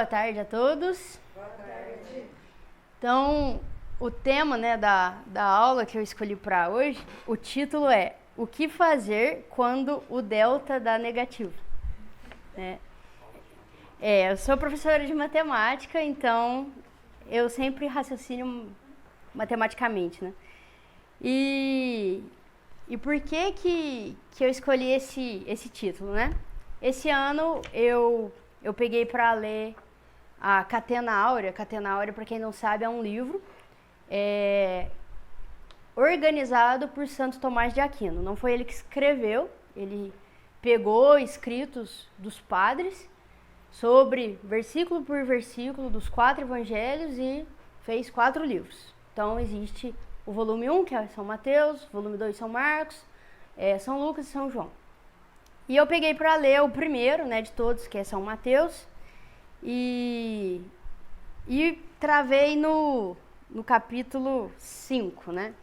Boa tarde a todos. Boa tarde. Então, o tema, da aula que eu escolhi para hoje, o título é O que fazer quando o delta dá negativo? Eu sou professora de matemática, então eu sempre raciocino matematicamente, né? E por que eu escolhi esse título, né? Esse ano eu peguei para ler a Catena Áurea. Catena Áurea, para quem não sabe, é um livro organizado por Santo Tomás de Aquino. Não foi ele que escreveu, ele pegou escritos dos padres sobre versículo por versículo dos 4 evangelhos e fez 4 livros. Então existe o volume 1, que é São Mateus, volume 2, São Marcos, São Lucas e São João. E eu peguei para ler o primeiro, de todos, que é São Mateus, e travei no capítulo 5, né?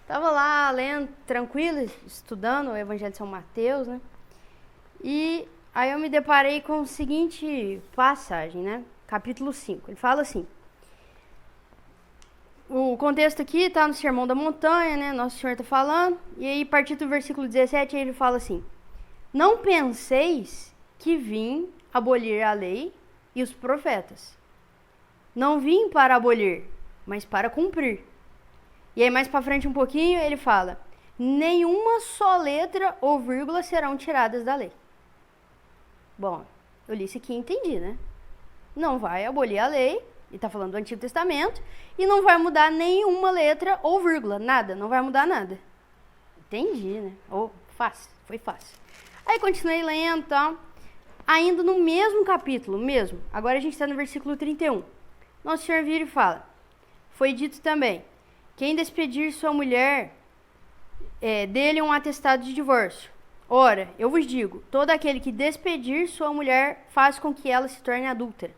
Tava lá lendo, tranquilo, estudando o Evangelho de São Mateus, né? E aí eu me deparei com a seguinte passagem, né? Capítulo 5. Ele fala assim: o contexto aqui está no Sermão da Montanha, né? Nosso Senhor está falando. E aí, a partir do versículo 17, ele fala assim: não penseis que vim abolir a lei e os profetas. Não vim para abolir, mas para cumprir. E aí, mais para frente um pouquinho, ele fala: nenhuma só letra ou vírgula serão tiradas da lei. Bom, eu li isso aqui e entendi, né? Não vai abolir a lei, e está falando do Antigo Testamento, e não vai mudar nenhuma letra ou vírgula, nada, não vai mudar nada. Entendi, né? Fácil, foi fácil. Aí continuei lendo e tal, ainda no mesmo capítulo, agora a gente está no versículo 31. Nosso Senhor vira e fala: foi dito também, quem despedir sua mulher, dele um atestado de divórcio. Ora, eu vos digo, todo aquele que despedir sua mulher faz com que ela se torne adúltera.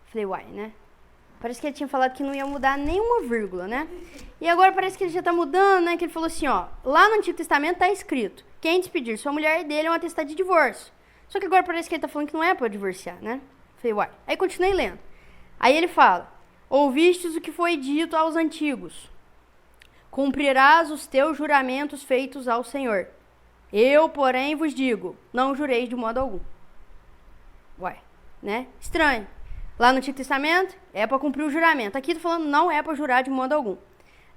Falei, uai, né? Parece que ele tinha falado que não ia mudar nenhuma vírgula, né? E agora parece que ele já está mudando, né? Que ele falou assim, lá no Antigo Testamento está escrito, quem despedir sua mulher, dele é um atestado de divórcio. Só que agora parece que ele está falando que não é para divorciar, né? Falei, uai. Aí continuei lendo. Aí ele fala: ouvistes o que foi dito aos antigos, cumprirás os teus juramentos feitos ao Senhor. Eu, porém, vos digo, não jureis de modo algum. Uai, né? Estranho. Lá no Antigo Testamento é para cumprir o juramento. Aqui está falando não é para jurar de modo algum.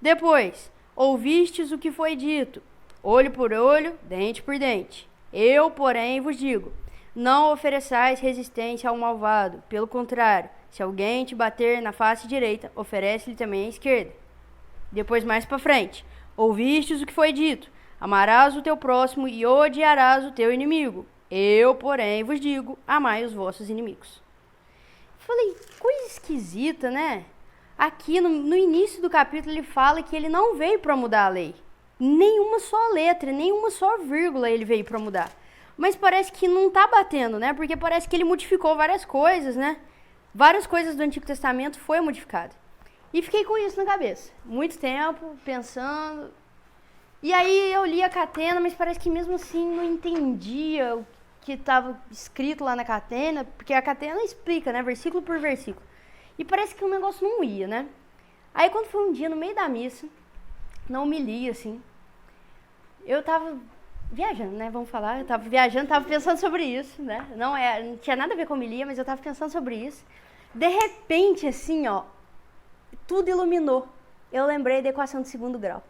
Depois, ouvistes o que foi dito, olho por olho, dente por dente. Eu, porém, vos digo, não ofereçais resistência ao malvado. Pelo contrário, se alguém te bater na face direita, oferece-lhe também a esquerda. Depois, mais para frente, ouvistes o que foi dito, amarás o teu próximo e odiarás o teu inimigo. Eu, porém, vos digo, amai os vossos inimigos. Falei, coisa esquisita, né? Aqui no início do capítulo ele fala que ele não veio para mudar a lei. Nenhuma só letra, nenhuma só vírgula ele veio para mudar. Mas parece que não tá batendo, né? Porque parece que ele modificou várias coisas, né? Várias coisas do Antigo Testamento foi modificado. E fiquei com isso na cabeça. Muito tempo, pensando. E aí eu li a Catena, mas parece que mesmo assim não entendia o que estava escrito lá na Catena, porque a Catena explica, né, versículo por versículo. E parece que o negócio não ia, né? Aí quando foi um dia no meio da missa, não me li, assim, eu tava viajando, né, vamos falar, eu tava viajando, tava pensando sobre isso, né, não tinha nada a ver com homilia, mas eu tava pensando sobre isso. De repente, assim, tudo iluminou. Eu lembrei da equação de segundo grau.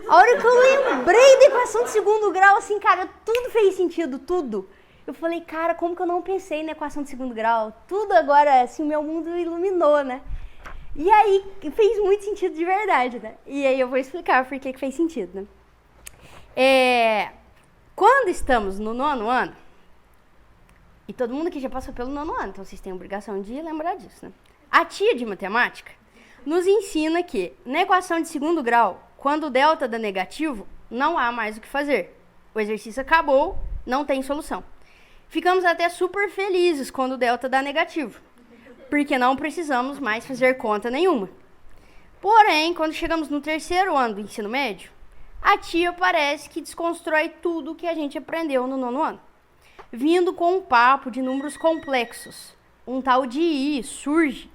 A hora que eu lembrei da equação de segundo grau, assim, cara, tudo fez sentido, tudo. Eu falei, cara, como que eu não pensei na equação de segundo grau? Tudo agora, assim, o meu mundo iluminou, né? E aí, fez muito sentido de verdade, né? E aí eu vou explicar por que fez sentido, né? Quando estamos no 9º ano, e todo mundo aqui já passou pelo 9º ano, então vocês têm a obrigação de lembrar disso, né? A tia de matemática nos ensina que, na equação de segundo grau, quando o delta dá negativo, não há mais o que fazer. O exercício acabou, não tem solução. Ficamos até super felizes quando o delta dá negativo, porque não precisamos mais fazer conta nenhuma. Porém, quando chegamos no 3º ano do ensino médio, a tia parece que desconstrói tudo que a gente aprendeu no 9º ano, vindo com um papo de números complexos, um tal de i surge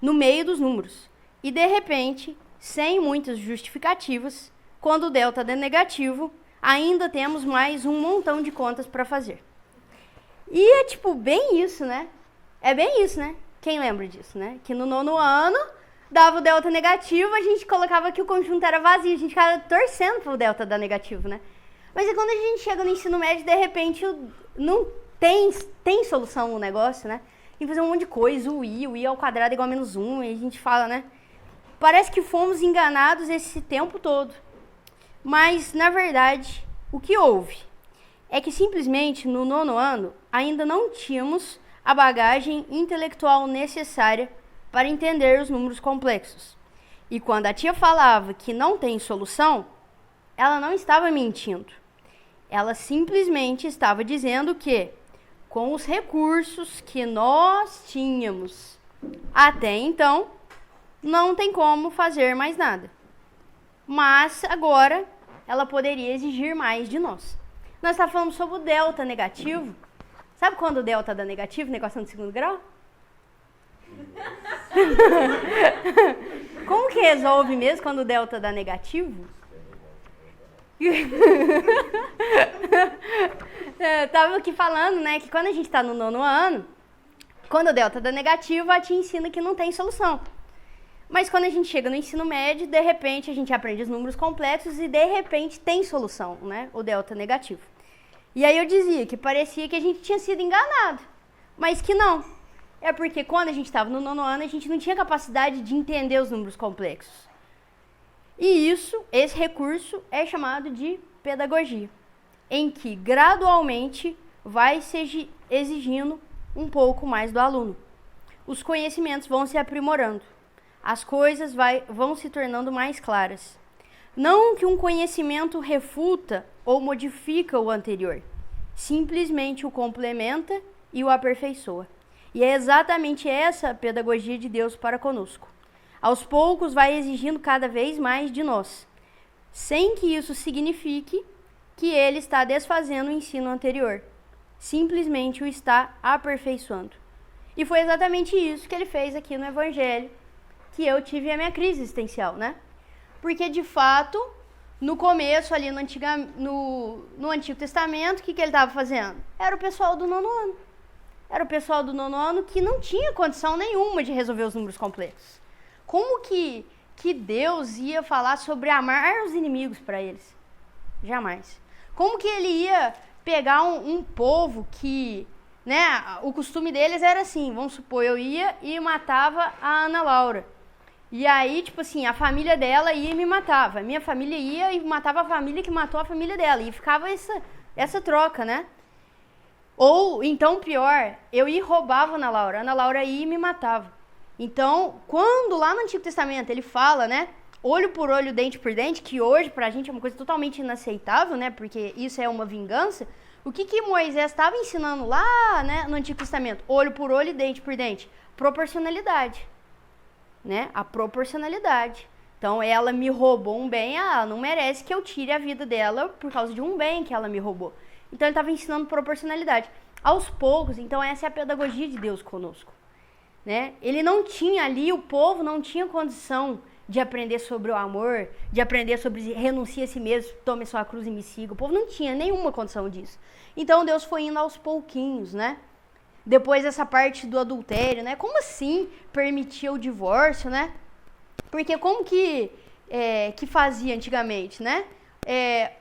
no meio dos números. E de repente, sem muitas justificativas, quando o delta é negativo, ainda temos mais um montão de contas para fazer. E é tipo bem isso, né? É bem isso, né? Quem lembra disso, né? Que no 9º ano, dava o delta negativo, a gente colocava que o conjunto era vazio, a gente ficava torcendo pro delta dar negativo, né? Mas é quando a gente chega no ensino médio, de repente, não tem solução no negócio, né? Tem que fazer um monte de coisa, o i ao quadrado é igual a -1, e a gente fala, né? Parece que fomos enganados esse tempo todo. Mas, na verdade, o que houve é que simplesmente no 9º ano ainda não tínhamos a bagagem intelectual necessária para entender os números complexos. E quando a tia falava que não tem solução, ela não estava mentindo. Ela simplesmente estava dizendo que, com os recursos que nós tínhamos até então, não tem como fazer mais nada. Mas agora ela poderia exigir mais de nós. Nós estávamos falando sobre o delta negativo. Sabe quando o delta dá negativo, equação de segundo grau? Como que resolve mesmo quando o delta dá negativo? Eu tava aqui falando, né, que quando a gente tá no 9º ano, quando o delta dá negativo, a te ensina que não tem solução. Mas quando a gente chega no ensino médio, de repente a gente aprende os números complexos e de repente tem solução, né, o delta negativo. E aí eu dizia que parecia que a gente tinha sido enganado, mas que não. É porque quando a gente estava no 9º ano, a gente não tinha capacidade de entender os números complexos. E esse recurso é chamado de pedagogia, em que gradualmente vai se exigindo um pouco mais do aluno. Os conhecimentos vão se aprimorando, as coisas vão se tornando mais claras. Não que um conhecimento refuta ou modifica o anterior, simplesmente o complementa e o aperfeiçoa. E é exatamente essa a pedagogia de Deus para conosco. Aos poucos vai exigindo cada vez mais de nós, sem que isso signifique que ele está desfazendo o ensino anterior. Simplesmente o está aperfeiçoando. E foi exatamente isso que ele fez aqui no Evangelho, que eu tive a minha crise existencial, né? Porque, de fato, no começo, ali no Antigo Testamento, o que ele estava fazendo? Era o pessoal do 9º ano. Era o pessoal do 9º ano que não tinha condição nenhuma de resolver os números complexos. Como que Deus ia falar sobre amar os inimigos para eles? Jamais. Como que ele ia pegar um povo que, né, o costume deles era assim, vamos supor, eu ia e matava a Ana Laura. E aí, tipo assim, a família dela ia e me matava. A minha família ia e matava a família que matou a família dela. E ficava essa troca, né? Ou, então, pior, eu ia e roubava a Ana Laura ia e me matava. Então, quando lá no Antigo Testamento ele fala, né, olho por olho, dente por dente, que hoje pra gente é uma coisa totalmente inaceitável, né, porque isso é uma vingança, o que Moisés estava ensinando lá, né, no Antigo Testamento? Olho por olho e dente por dente. Proporcionalidade, né, a proporcionalidade. Então, ela me roubou um bem, ela não merece que eu tire a vida dela por causa de um bem que ela me roubou. Então, ele estava ensinando proporcionalidade. Aos poucos, então, essa é a pedagogia de Deus conosco. Né? Ele não tinha ali, o povo não tinha condição de aprender sobre o amor, de aprender sobre renuncie a si mesmo, tome sua cruz e me siga. O povo não tinha nenhuma condição disso. Então Deus foi indo aos pouquinhos, né? Depois essa parte do adultério, né? Como assim permitia o divórcio, né? Porque como que fazia antigamente, né?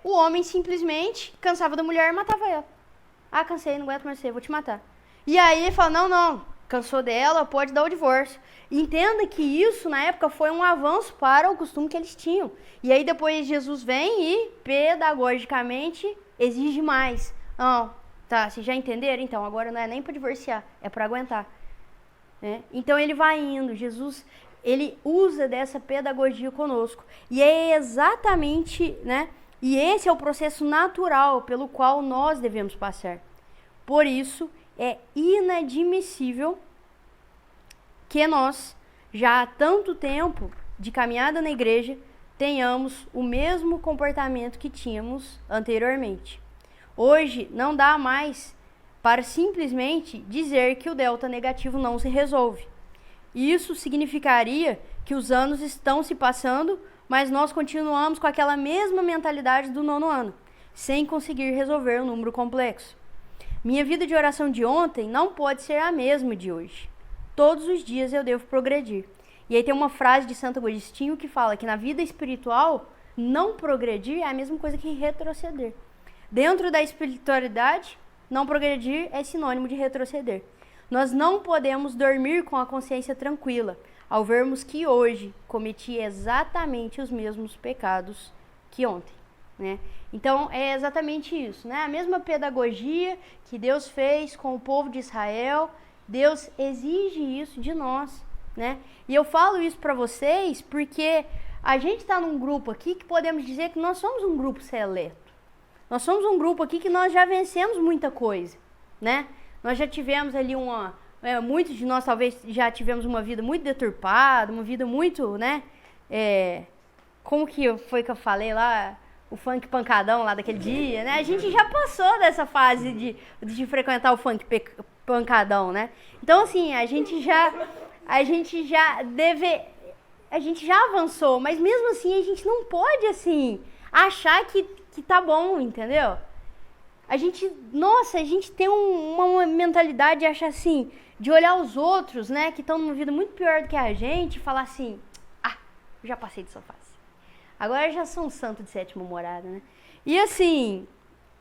O homem simplesmente cansava da mulher e matava ela. Ah, cansei, não aguento mais você, vou te matar. E aí ele fala, não. Cansou dela, pode dar o divórcio. Entenda que isso, na época, foi um avanço para o costume que eles tinham. E aí depois Jesus vem e, pedagogicamente, exige mais. Não, tá, vocês já entenderam? Então, agora não é nem para divorciar, é para aguentar. Né? Então ele vai indo, Jesus, ele usa dessa pedagogia conosco. E é exatamente, né? E esse é o processo natural pelo qual nós devemos passar. Por isso, é inadmissível que nós, já há tanto tempo de caminhada na igreja, tenhamos o mesmo comportamento que tínhamos anteriormente. Hoje não dá mais para simplesmente dizer que o delta negativo não se resolve. Isso significaria que os anos estão se passando, mas nós continuamos com aquela mesma mentalidade do 9º ano, sem conseguir resolver um número complexo. Minha vida de oração de ontem não pode ser a mesma de hoje. Todos os dias eu devo progredir. E aí tem uma frase de Santo Agostinho que fala que na vida espiritual, não progredir é a mesma coisa que retroceder. Dentro da espiritualidade, não progredir é sinônimo de retroceder. Nós não podemos dormir com a consciência tranquila, ao vermos que hoje cometi exatamente os mesmos pecados que ontem, né? Então, é exatamente isso, né? A mesma pedagogia que Deus fez com o povo de Israel, Deus exige isso de nós, né? E eu falo isso para vocês porque a gente está num grupo aqui que podemos dizer que nós somos um grupo seleto. Nós somos um grupo aqui que nós já vencemos muita coisa, né? Nós já tivemos ali muitos de nós talvez já tivemos uma vida muito deturpada, uma vida muito, né? Como que foi que eu falei lá? O funk pancadão lá daquele dia, né? A gente já passou dessa fase de frequentar o funk pancadão, né? Então, assim, a gente já avançou, mas mesmo assim a gente não pode, assim, achar que tá bom, entendeu? A gente tem uma mentalidade de achar assim, de olhar os outros, né, que estão numa vida muito pior do que a gente e falar assim, eu já passei dessa fase. Agora eu já sou um santo de 7ª morada, né? E assim,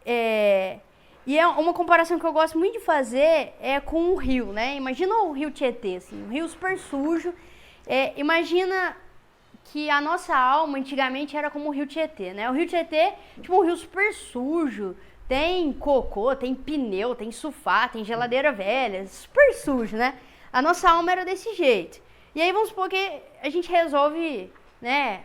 e é uma comparação que eu gosto muito de fazer com o rio, né? Imagina o rio Tietê, assim, um rio super sujo. Imagina que a nossa alma antigamente era como o rio Tietê, né? O rio Tietê, tipo um rio super sujo, tem cocô, tem pneu, tem sulfato, tem geladeira velha, super sujo, né? A nossa alma era desse jeito. E aí vamos supor que a gente resolve, né,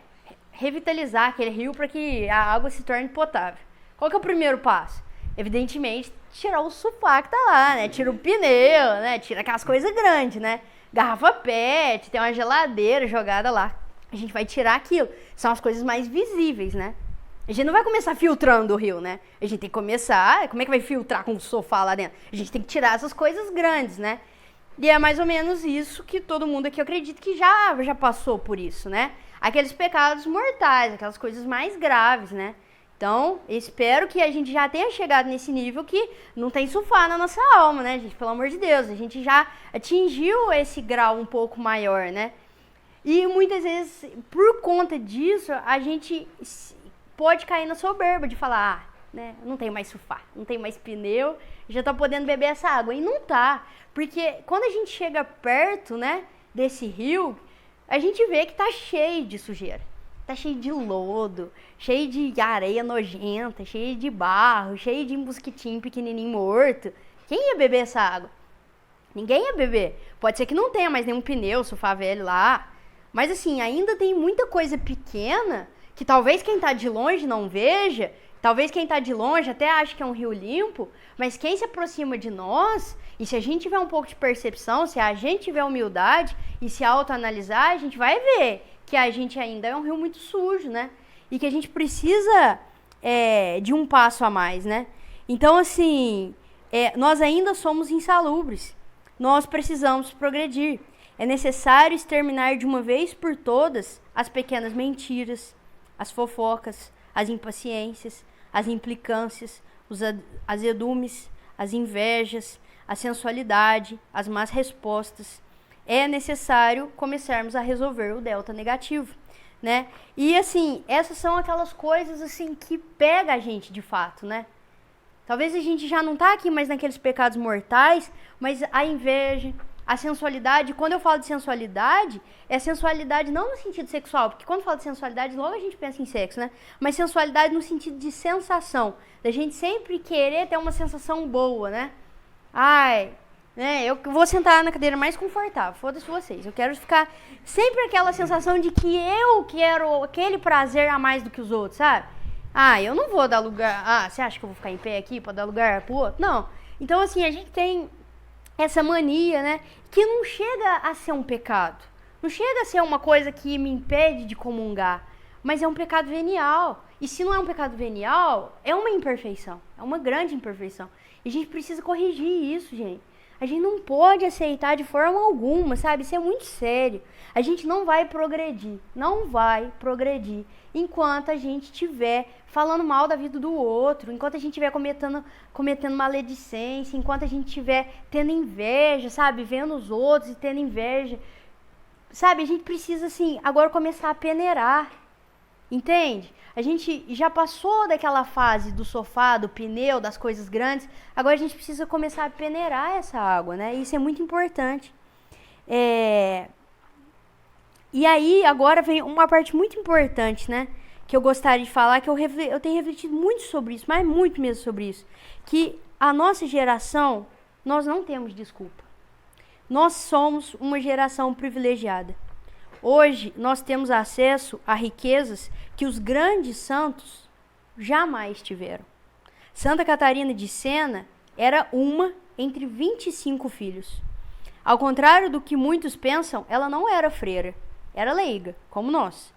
revitalizar aquele rio para que a água se torne potável. Qual que é o primeiro passo? Evidentemente, tirar o sulfato que tá lá, né? Tira o pneu, né? Tira aquelas coisas grandes, né? Garrafa PET, tem uma geladeira jogada lá. A gente vai tirar aquilo. São as coisas mais visíveis, né? A gente não vai começar filtrando o rio, né? A gente tem que começar... Como é que vai filtrar com o sofá lá dentro? A gente tem que tirar essas coisas grandes, né? E é mais ou menos isso que todo mundo aqui, eu acredito que já passou por isso, né? Aqueles pecados mortais, aquelas coisas mais graves, né? Então, espero que a gente já tenha chegado nesse nível que não tem sulfato na nossa alma, né, gente? Pelo amor de Deus, a gente já atingiu esse grau um pouco maior, né? E muitas vezes, por conta disso, a gente pode cair na soberba de falar, né, não tem mais sulfato, não tem mais pneu, já tá podendo beber essa água. E não tá, porque quando a gente chega perto, né, desse rio, a gente vê que tá cheio de sujeira. Tá cheio de lodo, cheio de areia nojenta, cheio de barro, cheio de mosquitinho pequenininho morto. Quem ia beber essa água? Ninguém ia beber. Pode ser que não tenha mais nenhum pneu, sofá velho lá. Mas assim, ainda tem muita coisa pequena que talvez quem tá de longe não veja, talvez quem tá de longe até ache que é um rio limpo, mas quem se aproxima de nós, e se a gente tiver um pouco de percepção, se a gente tiver humildade e se autoanalisar, a gente vai ver que a gente ainda é um rio muito sujo, né? E que a gente precisa de um passo a mais, né? Então, assim, nós ainda somos insalubres. Nós precisamos progredir. É necessário exterminar de uma vez por todas as pequenas mentiras, as fofocas, as impaciências, as implicâncias, os azedumes, as invejas, a sensualidade, as más respostas. É necessário começarmos a resolver o delta negativo, né? E assim, essas são aquelas coisas assim que pega a gente de fato, né? Talvez a gente já não tá aqui mais naqueles pecados mortais, mas a inveja, a sensualidade, quando eu falo de sensualidade, é sensualidade não no sentido sexual, porque quando falo de sensualidade, logo a gente pensa em sexo, né? Mas sensualidade no sentido de sensação, da gente sempre querer ter uma sensação boa, né? Eu vou sentar na cadeira mais confortável, foda-se vocês. Eu quero ficar sempre aquela sensação de que eu quero aquele prazer a mais do que os outros, sabe? Eu não vou dar lugar... você acha que eu vou ficar em pé aqui pra dar lugar pro outro? Não. Então, assim, a gente tem essa mania, né? Que não chega a ser um pecado. Não chega a ser uma coisa que me impede de comungar. Mas é um pecado venial. E se não é um pecado venial, é uma imperfeição. É uma grande imperfeição. E a gente precisa corrigir isso, gente. A gente não pode aceitar de forma alguma, sabe? Isso é muito sério. A gente não vai progredir, enquanto a gente estiver falando mal da vida do outro, enquanto a gente estiver cometendo maledicência, enquanto a gente estiver tendo inveja, sabe? Vendo os outros e tendo inveja. Sabe, a gente precisa, assim, agora começar a peneirar, entende? A gente já passou daquela fase do sofá, do pneu, das coisas grandes. Agora a gente precisa começar a peneirar essa água, né? Isso é muito importante. E aí, agora vem uma parte muito importante, né? Que eu gostaria de falar, que eu tenho refletido muito sobre isso, mas muito mesmo sobre isso. Que a nossa geração, nós não temos desculpa. Nós somos uma geração privilegiada. Hoje, nós temos acesso a riquezas que os grandes santos jamais tiveram. Santa Catarina de Sena era uma entre 25 filhos. Ao contrário do que muitos pensam, ela não era freira, era leiga, como nós.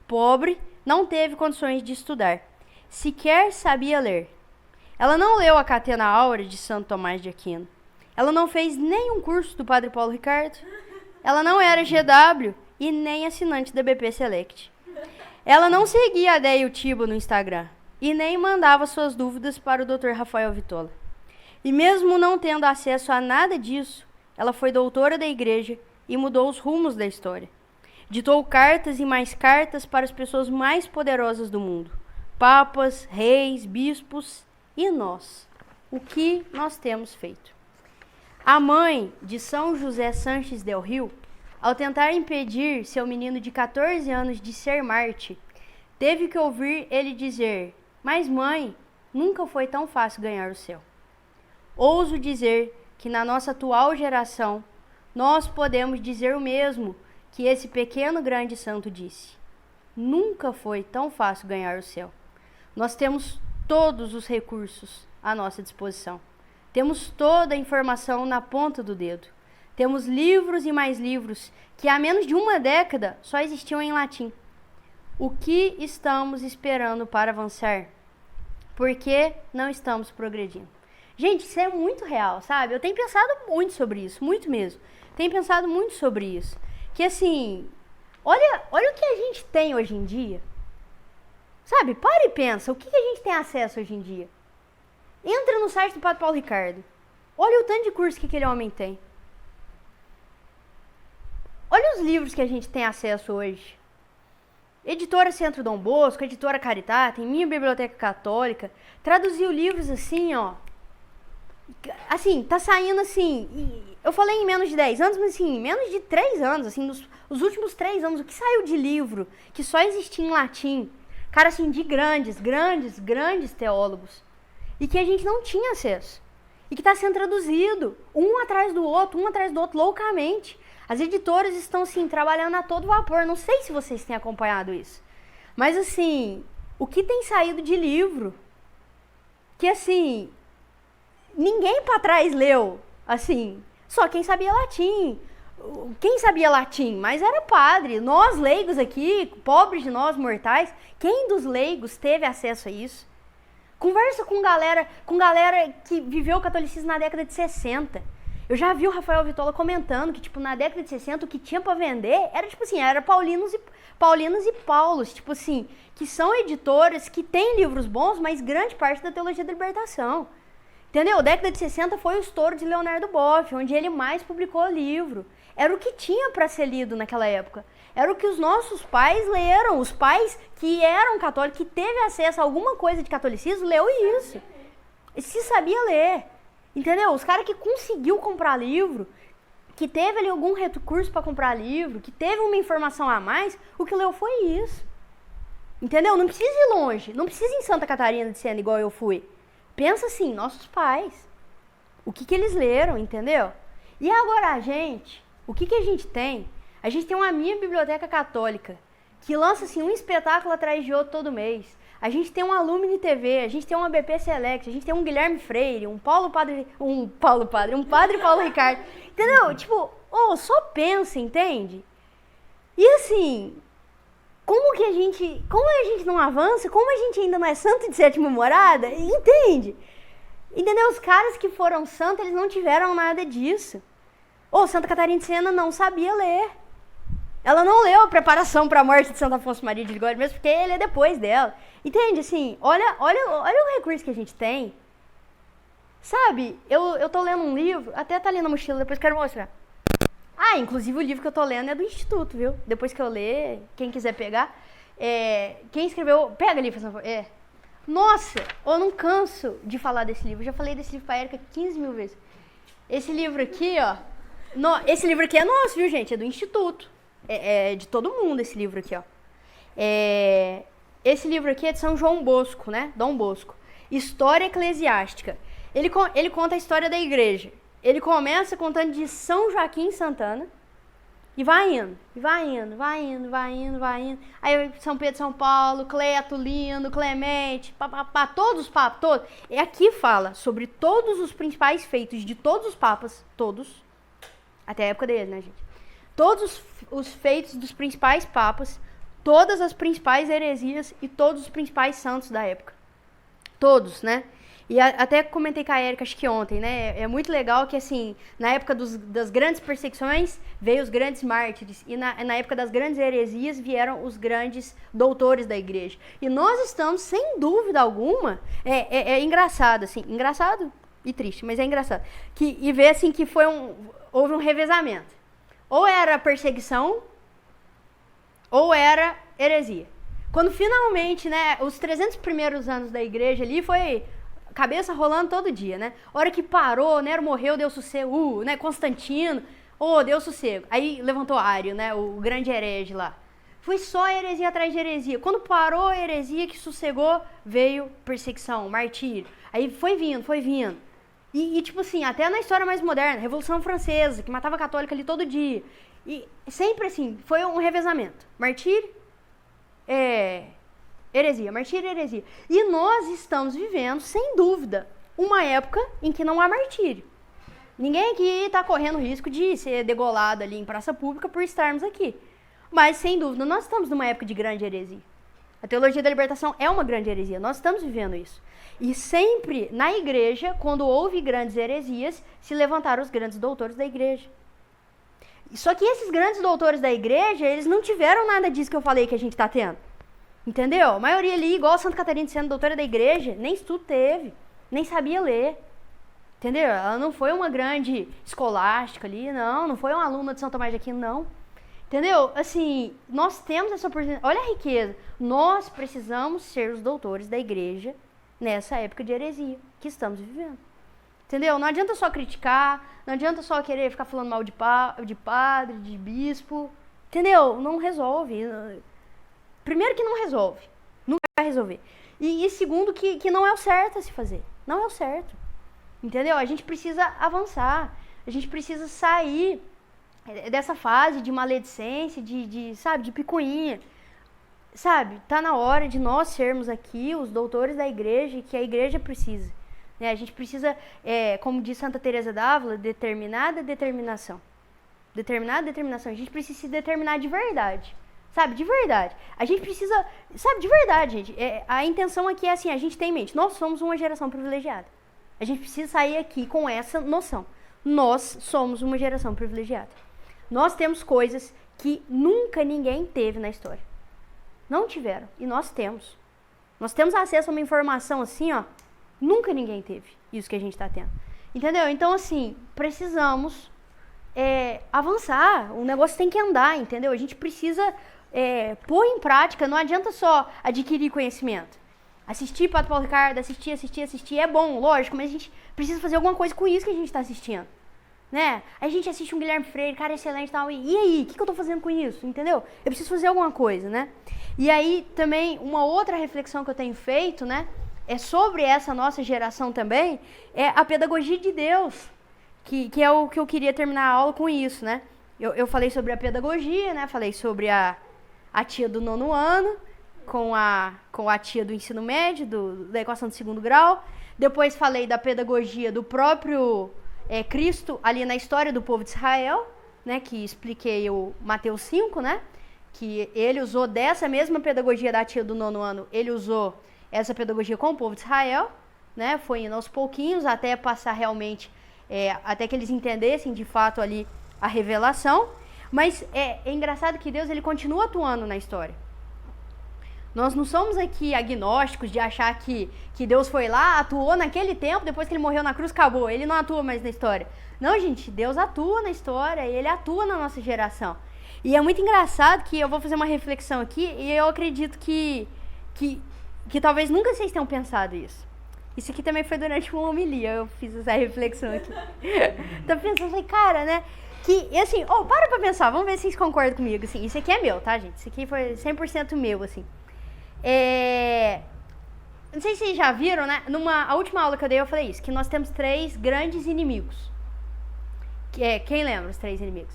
Pobre, não teve condições de estudar. Sequer sabia ler. Ela não leu a Catena Áurea de Santo Tomás de Aquino. Ela não fez nenhum curso do Padre Paulo Ricardo. Ela não era GW e nem assinante da BP Select. Ela não seguia a Déia Utiba no Instagram e nem mandava suas dúvidas para o Dr. Rafael Vitola. E mesmo não tendo acesso a nada disso, ela foi doutora da igreja e mudou os rumos da história. Ditou cartas e mais cartas para as pessoas mais poderosas do mundo. Papas, reis, bispos e nós. O que nós temos feito? A mãe de São José Sanches del Rio, ao tentar impedir seu menino de 14 anos de ser Marte, teve que ouvir ele dizer: "Mas mãe, nunca foi tão fácil ganhar o céu." Ouso dizer que na nossa atual geração, nós podemos dizer o mesmo que esse pequeno grande santo disse. Nunca foi tão fácil ganhar o céu. Nós temos todos os recursos à nossa disposição. Temos toda a informação na ponta do dedo. Temos livros e mais livros que há menos de uma década só existiam em latim. O que estamos esperando para avançar? Por que não estamos progredindo? Gente, isso é muito real, sabe? Eu tenho pensado muito sobre isso, muito mesmo. Tenho pensado muito sobre isso. Que assim, olha o que a gente tem hoje em dia. Sabe, para e pensa, o que a gente tem acesso hoje em dia? Entra no site do Padre Paulo Ricardo. Olha o tanto de curso que aquele homem tem. Olha os livros que a gente tem acesso hoje. Editora Centro Dom Bosco, Editora Caritate, em Minha Biblioteca Católica, traduziu livros assim, ó. Assim, tá saindo assim, eu falei em menos de 10 anos, mas assim, em menos de 3 anos, assim, nos últimos 3 anos, o que saiu de livro que só existia em latim, cara, assim, de grandes teólogos, e que a gente não tinha acesso, e que está sendo traduzido, um atrás do outro, loucamente. As editoras estão, assim, trabalhando a todo vapor. Não sei se vocês têm acompanhado isso. Mas, assim, o que tem saído de livro que, assim, ninguém para trás leu, assim, só quem sabia latim. Quem sabia latim, mas era padre. Nós, leigos aqui, pobres de nós, mortais, quem dos leigos teve acesso a isso? Conversa com galera que viveu o catolicismo na década de 60. Eu já vi o Rafael Vitola comentando que, tipo, na década de 60 o que tinha pra vender era, tipo assim, era Paulinos e Paulos, tipo assim, que são editoras que têm livros bons, mas grande parte da teologia da libertação. Entendeu? A década de 60 foi o estouro de Leonardo Boff, onde ele mais publicou livro. Era o que tinha para ser lido naquela época. Era o que os nossos pais leram. Os pais que eram católicos, que teve acesso a alguma coisa de catolicismo, leu isso. E se sabia ler. Entendeu? Os caras que conseguiu comprar livro, que teve ali algum recurso para comprar livro, que teve uma informação a mais, o que leu foi isso. Entendeu? Não precisa ir longe. Não precisa ir em Santa Catarina de Sena igual eu fui. Pensa assim, nossos pais. O que eles leram, entendeu? E agora a gente, o que a gente tem? A gente tem uma Minha Biblioteca Católica, que lança assim um espetáculo atrás de outro todo mês. A gente tem um Alumni TV, a gente tem uma BP Select, a gente tem um Guilherme Freire, um Padre Paulo Ricardo. Entendeu? Tipo, só pensa, entende? E assim, como a gente não avança, como a gente ainda não é santo de sétima morada, entende? Entendeu? Os caras que foram santos, eles não tiveram nada disso. Santa Catarina de Siena não sabia ler. Ela não leu a preparação para a morte de Santo Afonso Maria de Ligório, mesmo porque ele é depois dela. Entende? Assim, olha o recurso que a gente tem. Sabe, eu tô lendo um livro, até tá ali na mochila, depois quero mostrar. Inclusive o livro que eu tô lendo é do Instituto, viu? Depois que eu ler, quem quiser pegar. Quem escreveu, pega ali, por favor. Nossa, eu não canso de falar desse livro. Eu já falei desse livro pra Erika 15 mil vezes. Esse livro aqui, ó. Esse livro aqui é nosso, viu, gente? É do Instituto. É de todo mundo esse livro aqui, ó. Esse livro aqui é de São João Bosco, né? Dom Bosco. História Eclesiástica. Ele conta a história da igreja. Ele começa contando de São Joaquim Santana. E vai indo. Aí São Pedro, São Paulo, Cleto, Lindo, Clemente, todos os papas, todos. E aqui fala sobre todos os principais feitos de todos os papas, todos, até a época dele, né, gente? Todos os feitos dos principais papas, todas as principais heresias e todos os principais santos da época. Todos, né? E até comentei com a Erika, acho que ontem, né? É muito legal que, assim, na época das grandes perseguições, veio os grandes mártires. E na época das grandes heresias, vieram os grandes doutores da igreja. E nós estamos, sem dúvida alguma, é engraçado, assim, engraçado e triste, mas é engraçado. E ver, assim, que houve um revezamento. Ou era perseguição, ou era heresia. Quando finalmente, né, os 300 primeiros anos da igreja ali foi cabeça rolando todo dia, né? A hora que parou, Nero morreu, deu sossego, né? Constantino, deu sossego. Aí levantou Ário, né? O grande herege lá. Foi só heresia atrás de heresia. Quando parou a heresia que sossegou, veio perseguição, martírio. Aí foi vindo. E tipo assim, até na história mais moderna, Revolução Francesa, que matava católica ali todo dia. E sempre assim, foi um revezamento. Martírio, heresia, martírio e heresia. E nós estamos vivendo, sem dúvida, uma época em que não há martírio. Ninguém aqui está correndo risco de ser degolado ali em praça pública por estarmos aqui. Mas, sem dúvida, nós estamos numa época de grande heresia. A teologia da libertação é uma grande heresia. Nós estamos vivendo isso. E sempre, na igreja, quando houve grandes heresias, se levantaram os grandes doutores da igreja. Só que esses grandes doutores da igreja, eles não tiveram nada disso que eu falei que a gente está tendo. Entendeu? A maioria ali, igual a Santa Catarina sendo doutora da igreja, nem estudo teve, nem sabia ler. Entendeu? Ela não foi uma grande escolástica ali, não foi uma aluna de São Tomás de Aquino, não. Entendeu? Assim, nós temos essa oportunidade. Olha a riqueza. Nós precisamos ser os doutores da igreja nessa época de heresia que estamos vivendo. Entendeu? Não adianta só criticar, não adianta só querer ficar falando mal de padre, de bispo. Entendeu? Não resolve. Primeiro que não resolve. Nunca vai resolver. E segundo que não é o certo a se fazer. Não é o certo. Entendeu? A gente precisa avançar. A gente precisa sair dessa fase de maledicência, sabe, de picuinha. Sabe? Tá na hora de nós sermos aqui os doutores da igreja, que a igreja precisa. Né? A gente precisa, como diz Santa Teresa d'Ávila, determinada determinação. Determinada determinação. A gente precisa se determinar de verdade. Sabe, de verdade. A gente precisa, sabe, de verdade, gente. A intenção aqui é assim, a gente tem em mente, nós somos uma geração privilegiada. A gente precisa sair aqui com essa noção. Nós somos uma geração privilegiada. Nós temos coisas que nunca ninguém teve na história. Não tiveram. E nós temos. Nós temos acesso a uma informação assim, ó. Nunca ninguém teve isso que a gente está tendo. Entendeu? Então, assim, precisamos avançar. O negócio tem que andar, entendeu? A gente precisa pôr em prática. Não adianta só adquirir conhecimento. Assistir Padre Paulo Ricardo, assistir é bom, lógico, mas a gente precisa fazer alguma coisa com isso que a gente está assistindo. Né? Aí a gente assiste um Guilherme Freire, cara excelente e tal, e aí, o que eu tô fazendo com isso, entendeu? Eu preciso fazer alguma coisa, né? E aí também, uma outra reflexão que eu tenho feito, né, sobre essa nossa geração também, é a pedagogia de Deus, que é o que eu queria terminar a aula com isso, né? Eu falei sobre a pedagogia, né, falei sobre a tia do 9º ano, com a tia do ensino médio, da equação do 2º grau, depois falei da pedagogia do próprio Cristo ali na história do povo de Israel, né, que expliquei o Mateus 5, né, que ele usou dessa mesma pedagogia da tia do 9º ano, ele usou essa pedagogia com o povo de Israel, né? Foi indo aos pouquinhos até passar realmente, até que eles entendessem de fato ali a revelação. Mas é engraçado que Deus, ele continua atuando na história. Nós não somos aqui agnósticos de achar que Deus foi lá, atuou naquele tempo, depois que ele morreu na cruz, acabou. Ele não atua mais na história. Não, gente, Deus atua na história, ele atua na nossa geração. E é muito engraçado que eu vou fazer uma reflexão aqui e eu acredito que talvez nunca vocês tenham pensado isso. Isso aqui também foi durante uma homilia, eu fiz essa reflexão aqui. Tô pensando, falei, cara, né? Que, assim, para pra pensar, vamos ver se vocês concordam comigo, assim. Isso aqui é meu, tá, gente? Isso aqui foi 100% meu, assim. Não sei se vocês já viram, né? A última aula que eu dei eu falei isso, que nós temos 3 grandes inimigos. Quem lembra os 3 inimigos?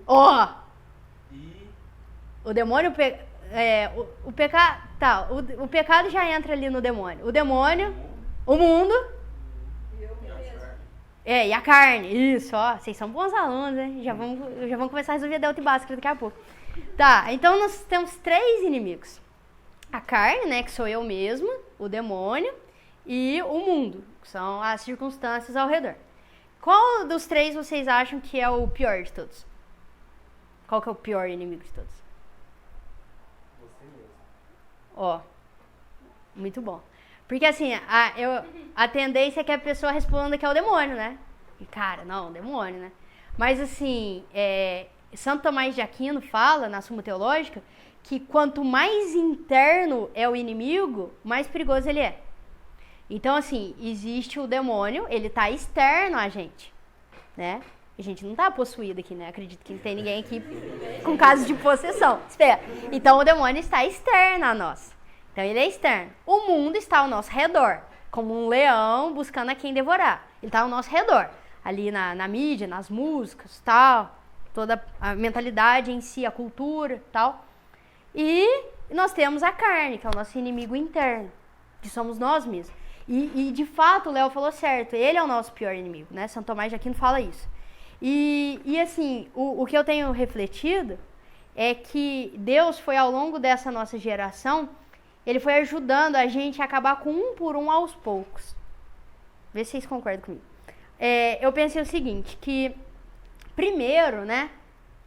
O demônio, o pecado e... O demônio, o pecado... Tá, o pecado já entra ali no demônio. O demônio, o mundo... E a carne. Isso, ó. Vocês são bons alunos, né? Já vamos começar a resolver delta e básica daqui a pouco. Tá, então nós temos 3 inimigos. A carne, né, que sou eu mesmo, o demônio e o mundo, que são as circunstâncias ao redor. Qual dos 3 vocês acham que é o pior de todos? Qual que é o pior inimigo de todos? Você mesmo. Ó, muito bom. Porque assim, a tendência é que a pessoa responda que é o demônio, né? E cara, não, o demônio, né? Mas assim, Santo Tomás de Aquino fala, na Suma Teológica, que quanto mais interno é o inimigo, mais perigoso ele é. Então, assim, existe o demônio, ele tá externo a gente, né? A gente não tá possuído aqui, né? Acredito que não tem ninguém aqui com caso de possessão. Espera. Então, o demônio está externo a nós. Então, ele é externo. O mundo está ao nosso redor, como um leão buscando a quem devorar. Ele está ao nosso redor, ali na mídia, nas músicas, tal, toda a mentalidade em si, a cultura, tal. E nós temos a carne, que é o nosso inimigo interno, que somos nós mesmos. E de fato, o Léo falou certo, ele é o nosso pior inimigo, né? Santo Tomás de Aquino fala isso. E assim, o que eu tenho refletido é que Deus foi, ao longo dessa nossa geração, ele foi ajudando a gente a acabar com um por um aos poucos. Vê se vocês concordam comigo. Eu pensei o seguinte, que primeiro, né?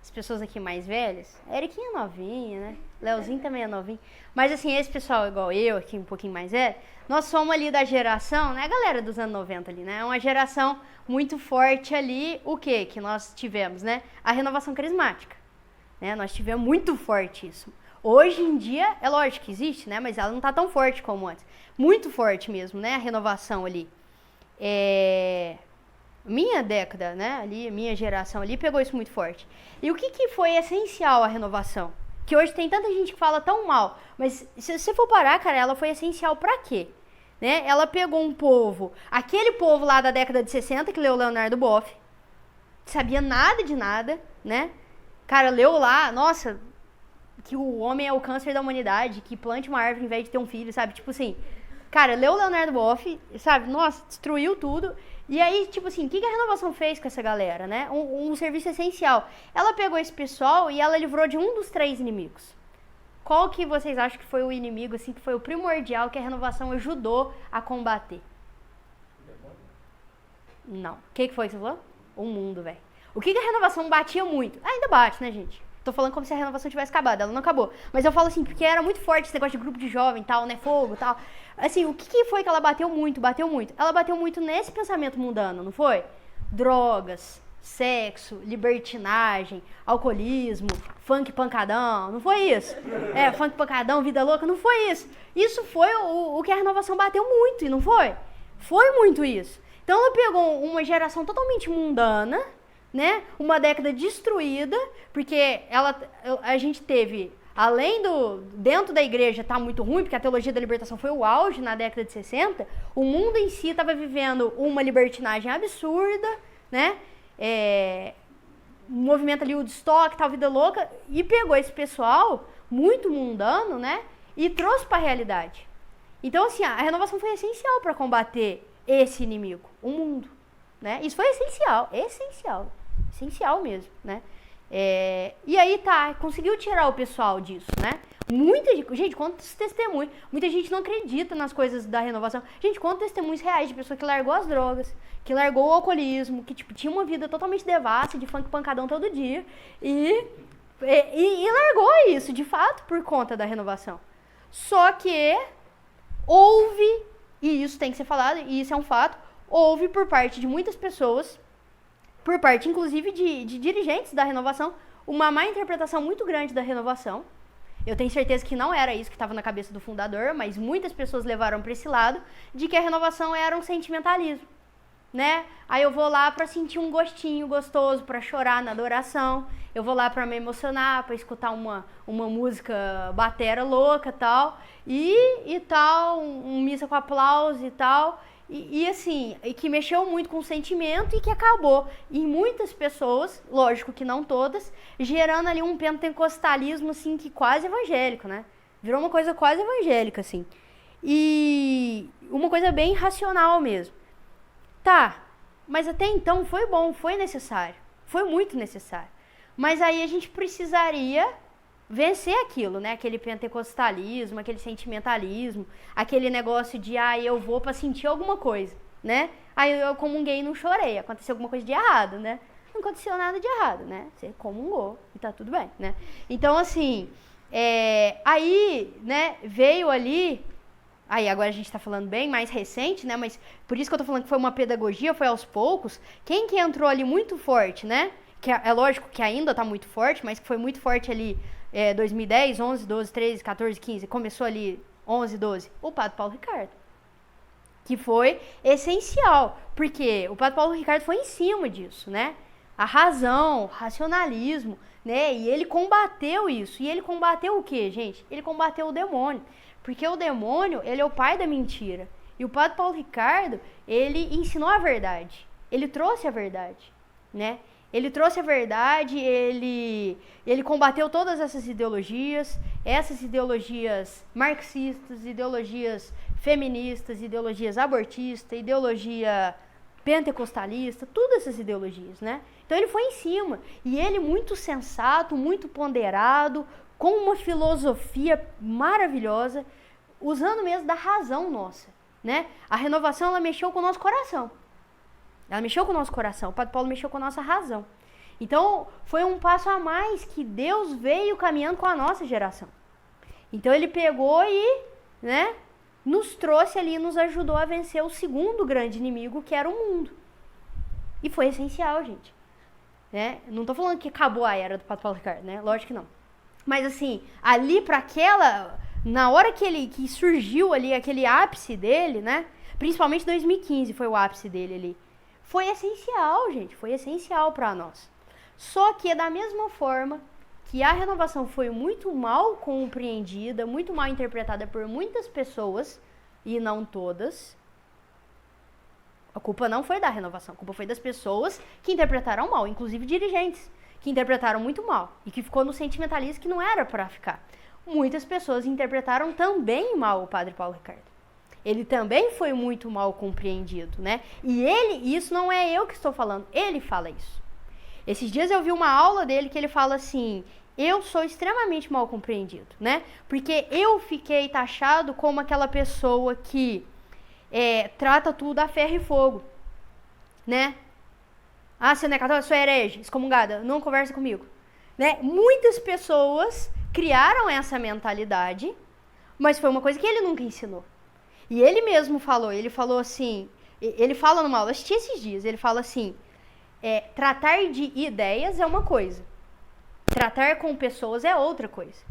As pessoas aqui mais velhas, a Eriquinha é novinha, né? Leozinho também é novinho. Mas assim, esse pessoal igual eu, aqui um pouquinho mais velho, nós somos ali da geração, né? A galera dos anos 90 ali, né? Uma geração muito forte ali, o quê? Que nós tivemos, né? A renovação carismática, né? Nós tivemos muito forte isso. Hoje em dia, é lógico que existe, né? Mas ela não tá tão forte como antes. Muito forte mesmo, né? A renovação ali. Minha década, né, ali, minha geração ali, pegou isso muito forte. E o que foi essencial à renovação? Que hoje tem tanta gente que fala tão mal, mas se você for parar, cara, ela foi essencial pra quê? Né? Ela pegou um povo, aquele povo lá da década de 60, que leu Leonardo Boff, sabia nada de nada, né? Cara, leu lá, nossa, que o homem é o câncer da humanidade, que plante uma árvore em vez de ter um filho, sabe? Tipo assim, cara, leu Leonardo Boff, sabe? Nossa, destruiu tudo. E aí, tipo assim, o que a renovação fez com essa galera, né? Um serviço essencial. Ela pegou esse pessoal e ela livrou de um dos 3 inimigos. Qual que vocês acham que foi o inimigo, assim, que foi o primordial que a renovação ajudou a combater? Não. O que foi que você falou? O mundo, velho. O que a renovação batia muito? Ainda bate, né, gente? Tô falando como se a renovação tivesse acabado, ela não acabou. Mas eu falo assim, porque era muito forte esse negócio de grupo de jovem e tal, né, fogo e tal. Assim, o que foi que ela bateu muito? Ela bateu muito nesse pensamento mundano, não foi? Drogas, sexo, libertinagem, alcoolismo, funk pancadão, não foi isso? Funk pancadão, vida louca, não foi isso. Isso foi o que a renovação bateu muito, e não foi? Foi muito isso. Então ela pegou uma geração totalmente mundana, né? Uma década destruída, porque a gente teve, além dentro da igreja tá muito ruim, porque a teologia da libertação foi o auge na década de 60, o mundo em si estava vivendo uma libertinagem absurda, né? Um movimento ali, o Woodstock, tal, vida louca, e pegou esse pessoal muito mundano, né? E trouxe para a realidade. Então, assim, a renovação foi essencial para combater esse inimigo, o mundo, né? Isso foi essencial mesmo, né? E aí conseguiu tirar o pessoal disso, né? Gente, quantos testemunhos. Muita gente não acredita nas coisas da renovação. Gente, quantos testemunhos reais de pessoa que largou as drogas, que largou o alcoolismo, que tipo, tinha uma vida totalmente devassa, de funk pancadão todo dia, e largou isso, de fato, por conta da renovação. Só que houve, e isso tem que ser falado, e isso é um fato, houve por parte de muitas pessoas, por parte inclusive de dirigentes da renovação, uma má interpretação muito grande da renovação. Eu tenho certeza que não era isso que estava na cabeça do fundador, mas muitas pessoas levaram para esse lado de que a renovação era um sentimentalismo, né? Aí eu vou lá para sentir um gostinho gostoso, para chorar na adoração, eu vou lá para me emocionar, para escutar uma música batera louca tal, e tal, missa com aplauso e tal. E assim, que mexeu muito com o sentimento e que acabou em muitas pessoas, lógico que não todas, gerando ali um pentecostalismo assim que quase evangélico, né? Virou uma coisa quase evangélica, assim. E uma coisa bem racional mesmo. Mas até então foi bom, foi necessário, foi muito necessário. Mas aí a gente precisaria vencer aquilo, né? Aquele pentecostalismo, aquele sentimentalismo, aquele negócio de, eu vou pra sentir alguma coisa, né? Aí eu comunguei e não chorei, aconteceu alguma coisa de errado, né? Não aconteceu nada de errado, né? Você comungou e tá tudo bem, né? Então, assim, aí, né, veio ali, aí agora a gente tá falando bem mais recente, né? Mas por isso que eu tô falando que foi uma pedagogia, foi aos poucos. Quem que entrou ali muito forte, né? Que é lógico que ainda tá muito forte, mas que foi muito forte ali 2010, 11, 12, 13, 14, 15, começou ali 11, 12, o Padre Paulo Ricardo, que foi essencial, porque o Padre Paulo Ricardo foi em cima disso, né? A razão, racionalismo, né? E ele combateu isso. E ele combateu o quê, gente? Ele combateu o demônio, porque o demônio, ele é o pai da mentira. E o Padre Paulo Ricardo, ele ensinou a verdade, ele trouxe a verdade, né? Ele trouxe a verdade, ele combateu todas essas ideologias marxistas, ideologias feministas, ideologias abortistas, ideologia pentecostalista, todas essas ideologias, né? Então ele foi em cima, e ele muito sensato, muito ponderado, com uma filosofia maravilhosa, usando mesmo da razão nossa, né? A renovação, ela mexeu com o nosso coração. Ela mexeu com o nosso coração, o Padre Paulo mexeu com a nossa razão. Então, foi um passo a mais que Deus veio caminhando com a nossa geração. Então, ele pegou e, né, nos trouxe ali, nos ajudou a vencer o segundo grande inimigo, que era o mundo. E foi essencial, gente. Né? Não tô falando que acabou a era do Padre Paulo Ricardo, né? Lógico que não. Mas, assim, ali para na hora que surgiu ali aquele ápice dele, né? Principalmente 2015 foi o ápice dele ali. Foi essencial, gente, foi essencial para nós. Só que da mesma forma que a renovação foi muito mal compreendida, muito mal interpretada por muitas pessoas, e não todas, a culpa não foi da renovação, a culpa foi das pessoas que interpretaram mal, inclusive dirigentes, que interpretaram muito mal, e que ficou no sentimentalismo que não era para ficar. Muitas pessoas interpretaram também mal o Padre Paulo Ricardo. Ele também foi muito mal compreendido, né? E isso não é eu que estou falando, ele fala isso. Esses dias eu vi uma aula dele que ele fala assim, eu sou extremamente mal compreendido, né? Porque eu fiquei taxado como aquela pessoa que trata tudo a ferro e fogo, né? Você não é católica, sou herege, excomungada, não conversa comigo, né? Muitas pessoas criaram essa mentalidade, mas foi uma coisa que ele nunca ensinou. E ele mesmo falou, ele falou assim, ele fala numa aula, assisti esses dias, ele fala assim, tratar de ideias é uma coisa, tratar com pessoas é outra coisa.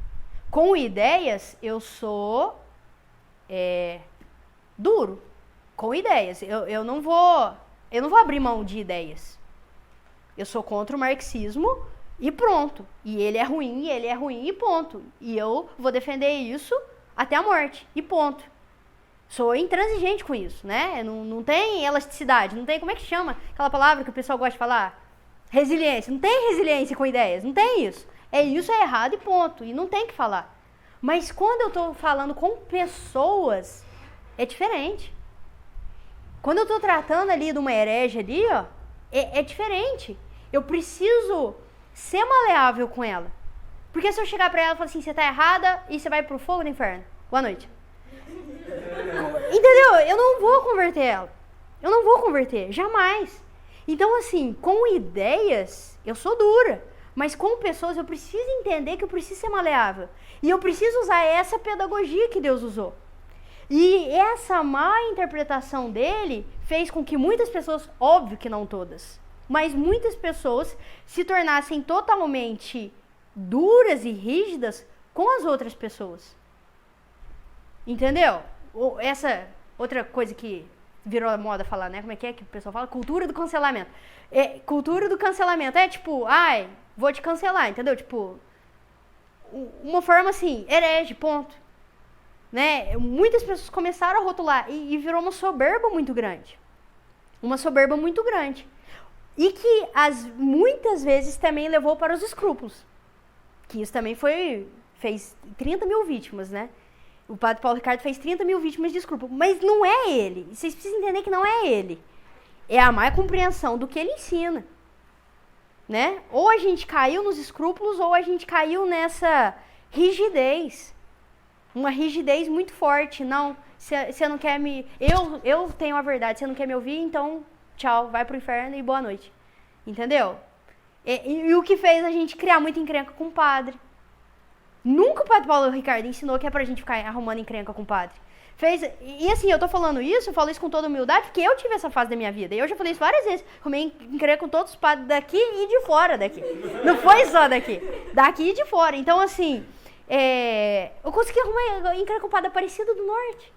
Com ideias, eu sou duro, com ideias, eu não vou abrir mão de ideias. Eu sou contra o marxismo e pronto, e ele é ruim e ponto. E eu vou defender isso até a morte, e ponto. Sou intransigente com isso, né? Não tem elasticidade, não tem, como é que chama aquela palavra que o pessoal gosta de falar? Resiliência. Não tem resiliência com ideias, não tem isso. Isso é errado e ponto, e não tem que falar. Mas quando eu tô falando com pessoas, é diferente. Quando eu tô tratando ali de uma herege ali, ó, é diferente. Eu preciso ser maleável com ela. Porque se eu chegar pra ela e falar assim, você tá errada e você vai pro fogo do inferno. Boa noite. Entendeu? Eu não vou converter ela. Eu não vou converter, jamais. Então, assim, com ideias, eu sou dura. Mas com pessoas, eu preciso entender que eu preciso ser maleável. E eu preciso usar essa pedagogia que Deus usou. E essa má interpretação dele fez com que muitas pessoas, óbvio que não todas, mas muitas pessoas se tornassem totalmente duras e rígidas com as outras pessoas. Entendeu? Essa outra coisa que virou moda falar, né? Como é que o pessoal fala? Cultura do cancelamento. Cultura do cancelamento é tipo, ai, vou te cancelar, entendeu? Tipo, uma forma assim, herege, ponto. Né? Muitas pessoas começaram a rotular e virou uma soberba muito grande. Uma soberba muito grande. E que muitas vezes também levou para os escrúpulos. Que isso também fez 30 mil vítimas, né? O padre Paulo Ricardo fez 30 mil vítimas de escrúpulo. Mas não é ele. Vocês precisam entender que não é ele. É a má compreensão do que ele ensina. Né? Ou a gente caiu nos escrúpulos, ou a gente caiu nessa rigidez. Uma rigidez muito forte. Não, você não quer me... Eu tenho a verdade, você não quer me ouvir, então tchau, vai pro inferno e boa noite. Entendeu? E o que fez a gente criar muita encrenca com o padre. Nunca o padre Paulo Ricardo ensinou que é pra gente ficar arrumando encrenca com o padre. E assim, eu tô falando isso, eu falo isso com toda humildade, porque eu tive essa fase da minha vida. E eu já falei isso várias vezes. Arrumei encrenca com todos os padres daqui e de fora daqui. Não foi só daqui. Daqui e de fora. Então, assim... eu consegui arrumar encrenca com o padre Aparecido do Norte.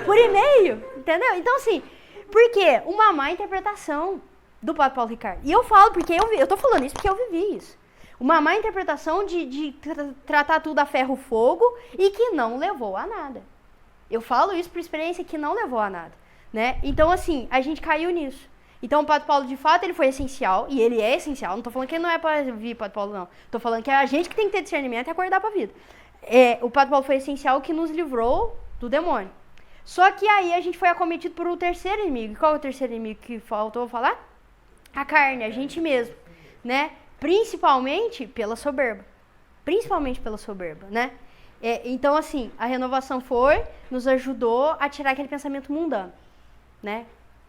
Por e-mail. Entendeu? Então, assim... Por quê? Uma má interpretação do padre Paulo Ricardo. E eu falo, porque eu tô falando isso porque eu vivi isso. Uma má interpretação de tratar tudo a ferro fogo e que não levou a nada. Eu falo isso por experiência que não levou a nada, né? Então, assim, a gente caiu nisso. Então, o Padre Paulo, de fato, ele foi essencial, e ele é essencial. Não tô falando que ele não é para vir, Padre Paulo, não. Tô falando que é a gente que tem que ter discernimento e acordar pra vida. O Padre Paulo foi essencial que nos livrou do demônio. Só que aí a gente foi acometido por um terceiro inimigo. E qual é o terceiro inimigo que faltou falar? A carne, a gente mesmo, né? Principalmente pela soberba. Principalmente pela soberba, né? Então, assim, a renovação nos ajudou a tirar aquele pensamento mundano, né?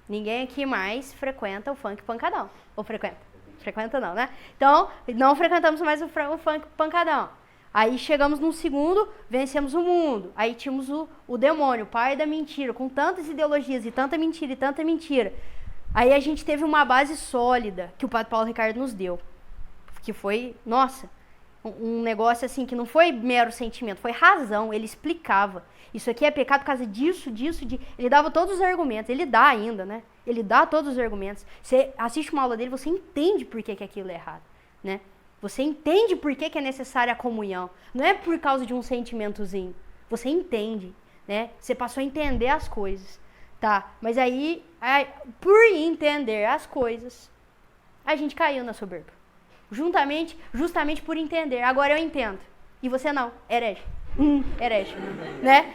Ninguém aqui mais frequenta o funk pancadão. Ou frequenta? Frequenta não, né? Então, não frequentamos mais o funk pancadão. Aí chegamos num segundo, vencemos o mundo. Aí tínhamos o demônio, o pai da mentira, com tantas ideologias e tanta mentira. Aí a gente teve uma base sólida que o Padre Paulo Ricardo nos deu. Que foi, nossa, um negócio assim que não foi mero sentimento, foi razão, ele explicava. Isso aqui é pecado por causa disso. Ele dava todos os argumentos, ele dá ainda, né? Ele dá todos os argumentos. Você assiste uma aula dele, você entende por que aquilo é errado, né? Você entende por que é necessária a comunhão. Não é por causa de um sentimentozinho. Você entende, né? Você passou a entender as coisas, tá? Mas aí, por entender as coisas, a gente caiu na soberba. Justamente por entender. Agora eu entendo. E você não. Herege. Herege. Né?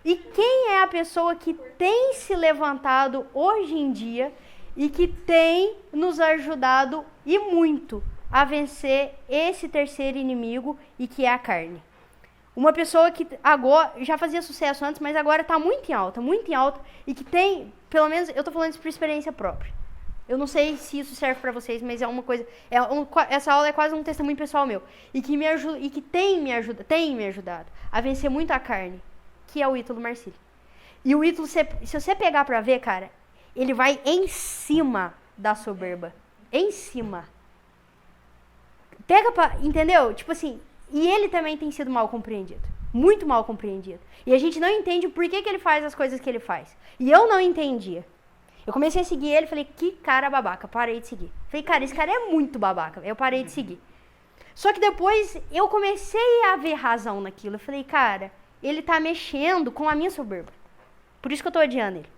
E quem é a pessoa que tem se levantado hoje em dia e que tem nos ajudado e muito a vencer esse terceiro inimigo e que é a carne? Uma pessoa que agora já fazia sucesso antes, mas agora está muito em alta e que tem, pelo menos, eu tô falando isso por experiência própria. Eu não sei se isso serve pra vocês, mas é uma coisa... essa aula é quase um testemunho pessoal meu. E que me ajuda, e que tem me ajudado a vencer muito a carne, que é o Ítalo Marcílio. E o Ítalo, se você pegar pra ver, cara, ele vai em cima da soberba. Em cima. Pega pra... Entendeu? Tipo assim... E ele também tem sido mal compreendido. Muito mal compreendido. E a gente não entende por que ele faz as coisas que ele faz. E eu não entendia. Eu comecei a seguir ele, falei, que cara babaca, parei de seguir. Falei, cara, esse cara é muito babaca, eu parei de seguir. Só que depois eu comecei a ver razão naquilo. Eu falei, cara, ele tá mexendo com a minha soberba. Por isso que eu tô odiando ele.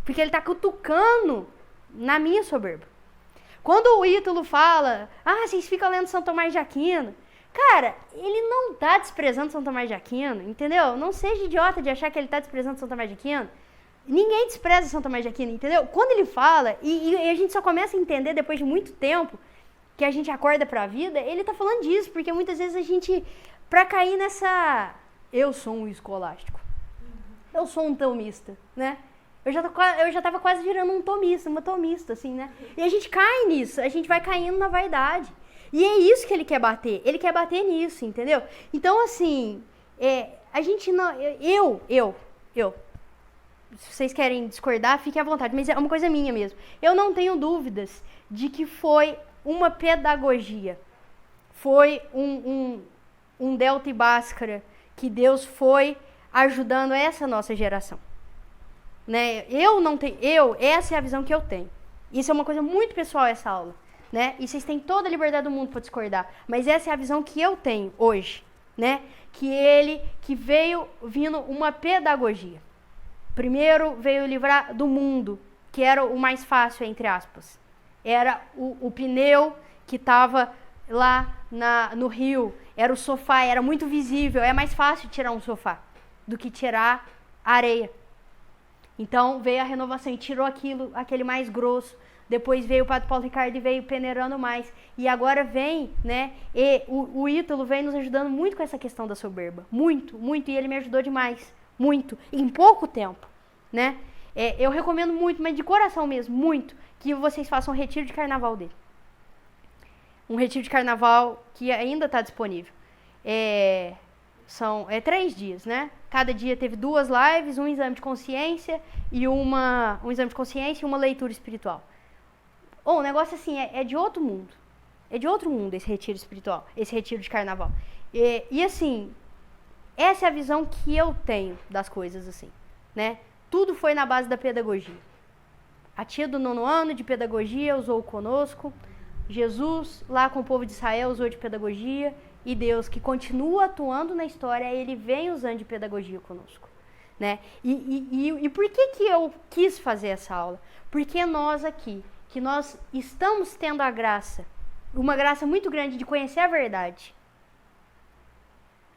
Porque ele tá cutucando na minha soberba. Quando o Ítalo fala, vocês ficam lendo São Tomás de Aquino. Cara, ele não tá desprezando São Tomás de Aquino, entendeu? Não seja idiota de achar que ele tá desprezando São Tomás de Aquino. Ninguém despreza São Tomás de Aquino, entendeu? Quando ele fala, e a gente só começa a entender depois de muito tempo, que a gente acorda pra vida, ele tá falando disso, porque muitas vezes a gente, pra cair nessa, eu sou um escolástico, eu sou um tomista, né? Eu já tava quase virando um tomista, uma tomista, assim, né? E a gente cai nisso, a gente vai caindo na vaidade. E é isso que ele quer bater nisso, entendeu? Então, assim, a gente não, se vocês querem discordar, fiquem à vontade, mas é uma coisa minha mesmo. Eu não tenho dúvidas de que foi uma pedagogia, foi um Delta e Bhaskara que Deus foi ajudando essa nossa geração. Né? Essa é a visão que eu tenho. Isso é uma coisa muito pessoal, essa aula. Né? E vocês têm toda a liberdade do mundo para discordar, mas essa é a visão que eu tenho hoje. Né? Que veio vindo uma pedagogia. Primeiro veio livrar do mundo, que era o mais fácil, entre aspas. Era o pneu que estava lá no rio, era o sofá, era muito visível. É mais fácil tirar um sofá do que tirar a areia. Então veio a renovação e tirou aquele mais grosso. Depois veio o Padre Paulo Ricardo e veio peneirando mais. E agora vem, né? E o Ítalo vem nos ajudando muito com essa questão da soberba. Muito, muito. E ele me ajudou demais. Muito. Em pouco tempo, né? Eu recomendo muito, mas de coração mesmo, muito, que vocês façam um retiro de carnaval dele. Um retiro de carnaval que ainda está disponível. São 3 dias, né? Cada dia teve 2 lives, um exame de consciência e um exame de consciência e uma leitura espiritual. O negócio assim é de outro mundo. É de outro mundo esse retiro espiritual, esse retiro de carnaval. E assim, essa é a visão que eu tenho das coisas, assim, né? Tudo foi na base da pedagogia. A tia do 9º ano de pedagogia usou conosco. Jesus, lá com o povo de Israel, usou de pedagogia. E Deus, que continua atuando na história, ele vem usando de pedagogia conosco. Né? E por que eu quis fazer essa aula? Porque nós aqui, que nós estamos tendo a graça, uma graça muito grande de conhecer a verdade.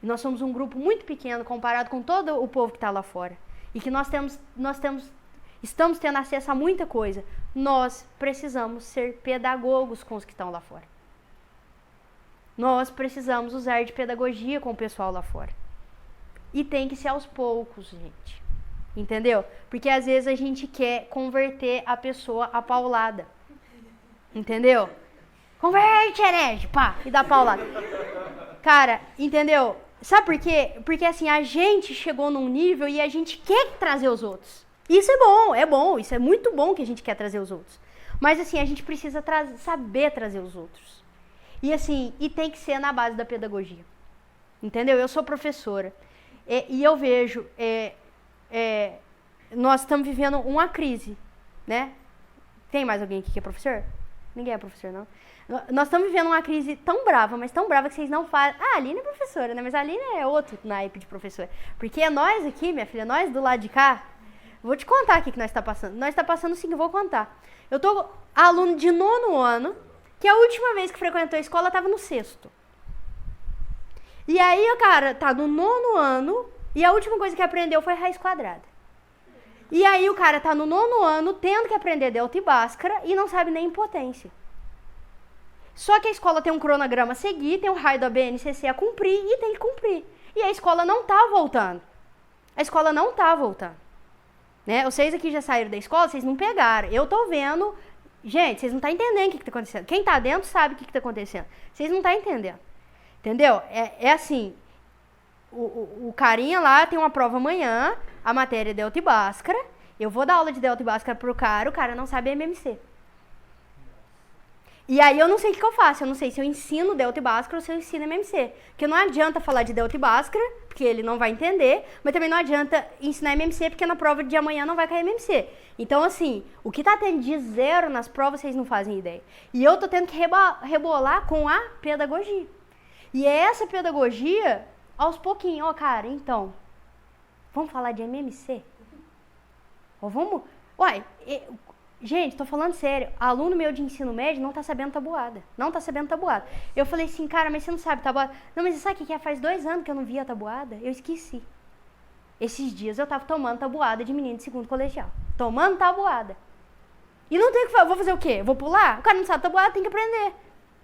Nós somos um grupo muito pequeno comparado com todo o povo que está lá fora. E que estamos tendo acesso a muita coisa. Nós precisamos ser pedagogos com os que estão lá fora. Nós precisamos usar de pedagogia com o pessoal lá fora. E tem que ser aos poucos, gente. Entendeu? Porque às vezes a gente quer converter a pessoa a paulada. Entendeu? Converte, herege, pá, e dá paulada. Cara, entendeu? Sabe por quê? Porque assim, a gente chegou num nível e a gente quer trazer os outros. Isso é bom, isso é muito bom que a gente quer trazer os outros. Mas assim, a gente precisa saber trazer os outros. E assim, tem que ser na base da pedagogia. Entendeu? Eu sou professora. E eu vejo, nós estamos vivendo uma crise, né? Tem mais alguém aqui que é professor? Ninguém é professor, não? Nós estamos vivendo uma crise tão brava, mas tão brava que vocês não fazem. Ah, a Aline é professora, né? Mas a Aline é outro naipe de professora. Porque nós aqui, minha filha, nós do lado de cá, vou te contar aqui que nós está passando. Nós está passando sim, eu vou contar. Eu tô aluno de 9º ano, que a última vez que frequentou a escola estava no 6º. E aí o cara tá no 9º ano e a última coisa que aprendeu foi raiz quadrada. E aí o cara tá no 9º ano tendo que aprender Delta e Bhaskara e não sabe nem potência. Só que a escola tem um cronograma a seguir, tem um raio da BNCC a cumprir e tem que cumprir. E a escola não tá voltando. A escola não tá voltando. Né? Vocês aqui já saíram da escola, vocês não pegaram. Eu tô vendo. Gente, vocês não estão entendendo o que tá acontecendo. Quem tá dentro sabe o que tá acontecendo. Vocês não estão entendendo. Entendeu? É assim. O carinha lá tem uma prova amanhã, a matéria é Delta e Bhaskara. Eu vou dar aula de Delta e Bhaskara pro cara, o cara não sabe MMC. E aí eu não sei o que eu faço, eu não sei se eu ensino Delta e Bhaskara ou se eu ensino MMC. Porque não adianta falar de Delta e Bhaskara, porque ele não vai entender, mas também não adianta ensinar MMC, porque na prova de amanhã não vai cair MMC. Então, assim, o que tá tendo de 0 nas provas, vocês não fazem ideia. E eu tô tendo que rebolar com a pedagogia. E é essa pedagogia, aos pouquinhos, ó, cara, então, vamos falar de MMC? Ou vamos... Uai, gente, tô falando sério, aluno meu de ensino médio não tá sabendo tabuada. Não tá sabendo tabuada. Eu falei assim, cara, mas você não sabe tabuada? Não, mas sabe o que é? Faz 2 anos que eu não via tabuada. Eu esqueci. Esses dias eu tava tomando tabuada de menino de 2º colegial. Tomando tabuada. E não tem o que fazer. Vou fazer o quê? Vou pular? O cara não sabe tabuada, tem que aprender.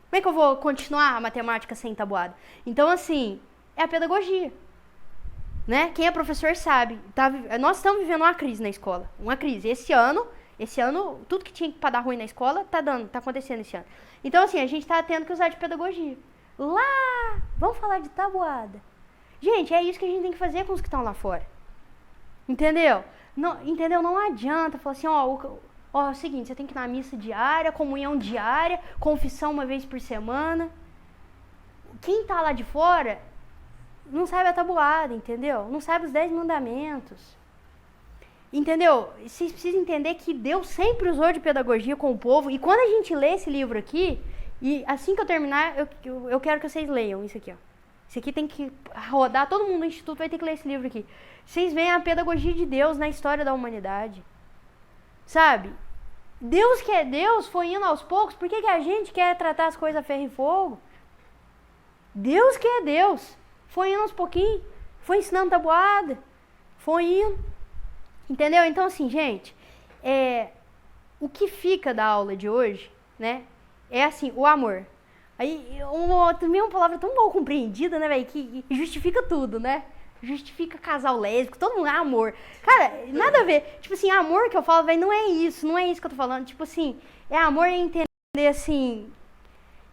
Como é que eu vou continuar a matemática sem tabuada? Então, assim, é a pedagogia. Né? Quem é professor sabe. Nós estamos vivendo uma crise na escola. Uma crise. Esse ano, tudo que tinha para dar ruim na escola tá acontecendo esse ano. Então, assim, a gente está tendo que usar de pedagogia. Lá, vamos falar de tabuada. Gente, é isso que a gente tem que fazer com os que estão lá fora. Entendeu? Não adianta falar assim, é o seguinte, você tem que ir na missa diária, comunhão diária, confissão uma vez por semana. Quem tá lá de fora não sabe a tabuada, entendeu? Não sabe os 10 mandamentos. Entendeu? Vocês precisam entender que Deus sempre usou de pedagogia com o povo. E quando a gente lê esse livro aqui, e assim que eu terminar, eu quero que vocês leiam isso aqui, ó. Isso aqui tem que rodar, todo mundo no instituto vai ter que ler esse livro aqui. Vocês veem a pedagogia de Deus na história da humanidade. Sabe? Deus que é Deus foi indo aos poucos. Por que a gente quer tratar as coisas a ferro e fogo? Deus que é Deus foi indo aos pouquinhos. Foi ensinando tabuada. Foi indo. Entendeu? Então, assim, gente, o que fica da aula de hoje, né? É assim, o amor. Aí, também uma palavra tão mal compreendida, né, velho? Que justifica tudo, né? Justifica casal lésbico, todo mundo é amor. Cara, nada a ver. Tipo assim, amor que eu falo, velho, não é isso que eu tô falando. Tipo assim, amor é entender assim.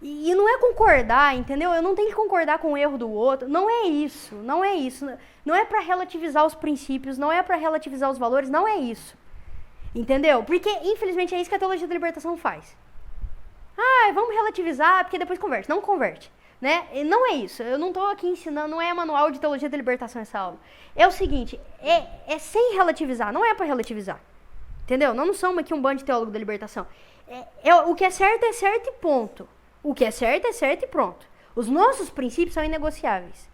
E não é concordar, entendeu? Eu não tenho que concordar com o erro do outro. Não é isso. Não é pra relativizar os princípios, não é pra relativizar os valores, não é isso. Entendeu? Porque, infelizmente, é isso que a teologia da libertação faz. Vamos relativizar, porque depois converte. Não converte. Né? E não é isso. Eu não estou aqui ensinando, não é manual de teologia da libertação essa aula. É o seguinte, é sem relativizar, não é para relativizar. Entendeu? Nós não somos aqui um bando de teólogo da libertação. O que é certo e ponto. O que é certo e pronto. Os nossos princípios são inegociáveis.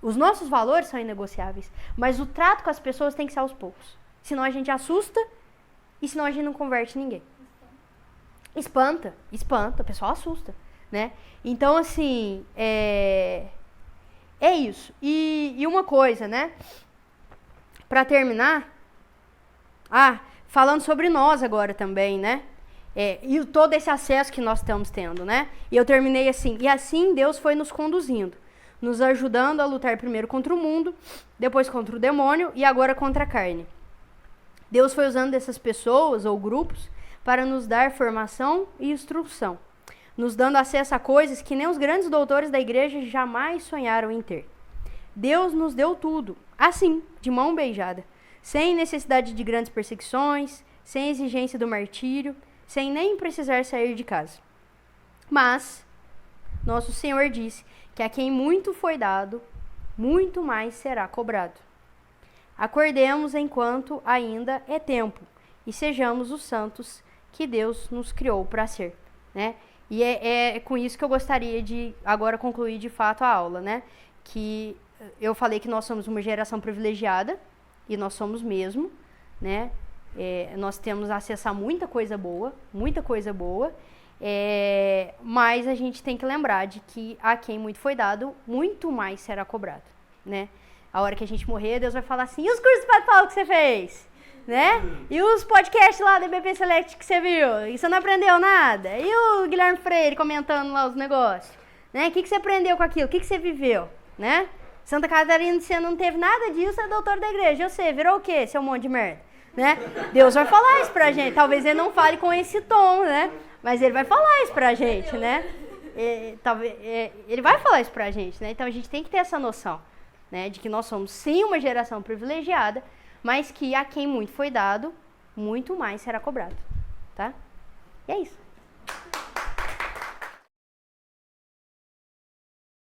Os nossos valores são inegociáveis. Mas o trato com as pessoas tem que ser aos poucos. Senão a gente assusta e senão a gente não converte ninguém. Espanta, o pessoal assusta, né? Então, assim, é isso. E uma coisa, né? Pra terminar, falando sobre nós agora também, né? E todo esse acesso que nós estamos tendo, né? E eu terminei assim, e assim Deus foi nos conduzindo, nos ajudando a lutar primeiro contra o mundo, depois contra o demônio e agora contra a carne. Deus foi usando dessas pessoas ou grupos para nos dar formação e instrução, nos dando acesso a coisas que nem os grandes doutores da igreja jamais sonharam em ter. Deus nos deu tudo, assim, de mão beijada, sem necessidade de grandes perseguições, sem exigência do martírio, sem nem precisar sair de casa. Mas nosso Senhor disse que a quem muito foi dado, muito mais será cobrado. Acordemos enquanto ainda é tempo e sejamos os santos que Deus nos criou para ser, né? E é com isso que eu gostaria de agora concluir de fato a aula, né? Que eu falei que nós somos uma geração privilegiada, e nós somos mesmo, né? Nós temos acesso a muita coisa boa, mas a gente tem que lembrar de que a quem muito foi dado, muito mais será cobrado, né? A hora que a gente morrer, Deus vai falar assim, e os cursos de Padre Paulo que você fez? Né? E os podcasts lá do BP Select que você viu? E você não aprendeu nada? E o Guilherme Freire comentando lá os negócios? Né? O que você aprendeu com aquilo? O que você viveu? Né? Santa Catarina, você não teve nada disso, é doutor da igreja. E você, virou o quê, seu monte de merda? Né? Deus vai falar isso pra gente. Talvez ele não fale com esse tom, né? Mas ele vai falar isso pra gente, né? Ele vai falar isso pra gente, né? Então a gente tem que ter essa noção, né? De que nós somos sim uma geração privilegiada, mas que a quem muito foi dado, muito mais será cobrado, tá? E é isso.